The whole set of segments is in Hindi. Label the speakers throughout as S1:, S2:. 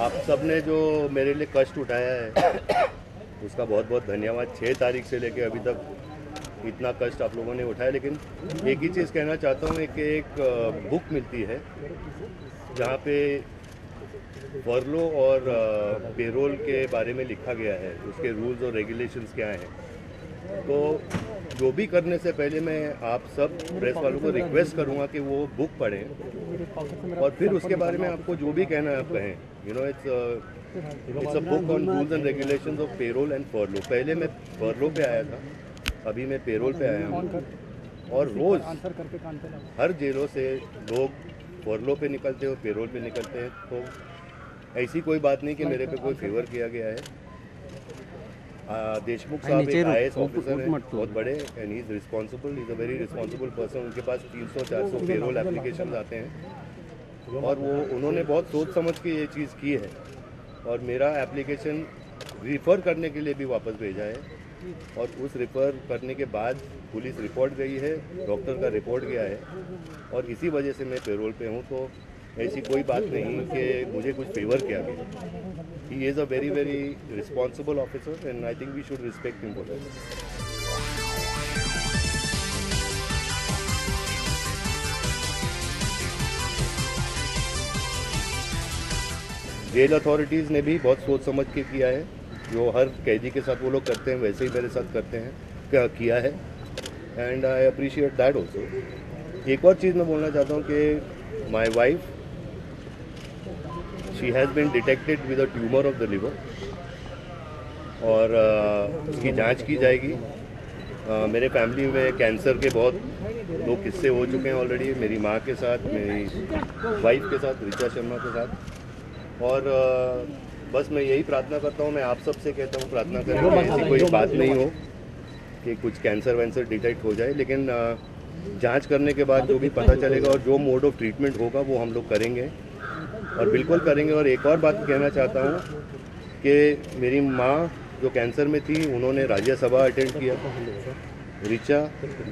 S1: आप सब ने जो मेरे लिए कष्ट उठाया है उसका बहुत बहुत धन्यवाद। 6 तारीख से लेके अभी तक इतना कष्ट आप लोगों ने उठाया। लेकिन एक ही चीज़ कहना चाहता हूँ कि एक बुक मिलती है जहाँ पे फर्लो और पेरोल के बारे में लिखा गया है, उसके रूल्स और रेगुलेशंस क्या हैं। तो जो भी करने से पहले मैं आप सब प्रेस वालों को रिक्वेस्ट करूंगा कि वो बुक पढ़ें और फिर उसके बारे में आपको जो भी कहना है आप कहें। You know, it's a book on rules and regulations of payroll and furlough. पहले मैं फर्लो पे आया था, अभी मैं पेरोल पे आया हूँ। और रोज़ हर जेलों से लोग फर्लो पे निकलते हो, पेरोल पे निकलते हैं। तो ऐसी कोई बात नहीं कि मेरे पे कोई फेवर किया गया है। देशमुख साहब एक IAS ऑफिसर हैं, बहुत बड़े, and he is responsible, is a very responsible person. उनके पास 300-400 पेरोल एप्लीकेशन आते हैं और वो उन्होंने बहुत सोच समझ के ये चीज़ की है। और मेरा एप्लीकेशन रिफ़र करने के लिए भी वापस भेजा है और उस रिफ़र करने के बाद पुलिस रिपोर्ट गई है, डॉक्टर का रिपोर्ट गया है और इसी वजह से मैं पेरोल पे हूँ। तो ऐसी कोई बात नहीं कि मुझे कुछ फेवर किया गया। He is a very very responsible officer and I think we should respect him for that. Jail authorities ने भी बहुत सोच समझ के किया है। जो हर कैदी के साथ वो लोग करते हैं वैसे ही मेरे साथ करते हैं, किया है, and I appreciate that also. एक और चीज़ मैं बोलना चाहता हूँ कि my wife, she has been detected with a tumour of the liver और उसकी जांच की जाएगी। मेरे फैमिली में कैंसर के बहुत 2 किस्से हो चुके हैं ऑलरेडी, मेरी माँ के साथ, मेरी वाइफ के साथ, ऋचा शर्मा के साथ। और बस मैं यही प्रार्थना करता हूँ, मैं आप सब से कहता हूँ प्रार्थना करें कि ऐसी कोई बात नहीं हो कि कुछ कैंसर वैंसर डिटेक्ट हो जाए। लेकिन जांच करने के बाद जो भी पता चलेगा और जो मोड ऑफ ट्रीटमेंट होगा वो हम लोग करेंगे और बिल्कुल करेंगे। और एक और बात कहना चाहता हूँ कि मेरी माँ जो कैंसर में थी उन्होंने राज्यसभा अटेंड किया। ऋचा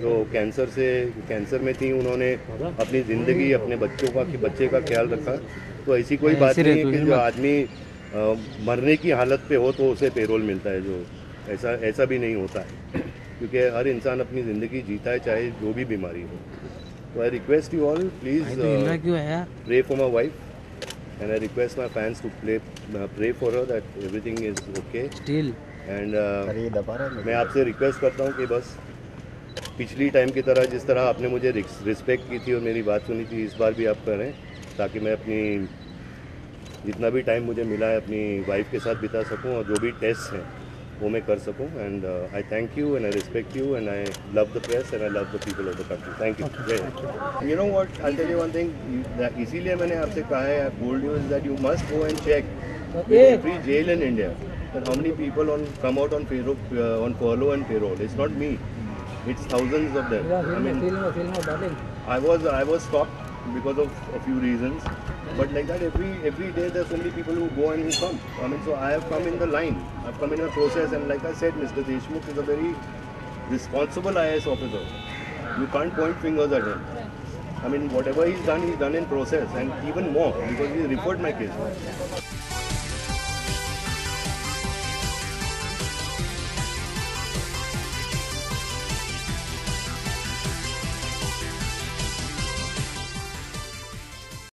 S1: जो कैंसर में थी उन्होंने अपनी ज़िंदगी, अपने बच्चे का ख्याल रखा। तो ऐसी कोई बात नहीं है कि जो आदमी मरने की हालत पे हो तो उसे पेरोल मिलता है, जो ऐसा भी नहीं होता है, क्योंकि हर इंसान अपनी ज़िंदगी जीता है चाहे जो भी बीमारी हो। तो I request you all, please pray for my wife and I request my fans to pray for her that everything is okay. And मैं आपसे रिक्वेस्ट करता हूँ कि बस पिछली टाइम की तरह जिस तरह आपने मुझे रिस्पेक्ट की थी और मेरी बात सुनी थी, इस बार भी आप करें, ताकि मैं अपनी जितना भी टाइम मुझे मिला है अपनी वाइफ के साथ बिता सकूं और जो भी टेस्ट हैं वो मैं कर सकूं। And I thank you and I respect you and I love the press and I love the people of the country. Thank you. You know what, I tell you one thing, इसीलिए मैंने आपसे कहा है, I told you that you must go and check every jail in India that how many people come out on furlough and payroll. It's not me, it's thousands of them. I mean, I was stopped because of a few reasons, but like that every day there's so many people who go and who come. I mean, so I have come in the line, I've come in a process, and like I said, Mr. Deshmukh is a very responsible IAS officer. You can't point fingers at him. I mean, whatever he's done in process, and even more because he referred my case.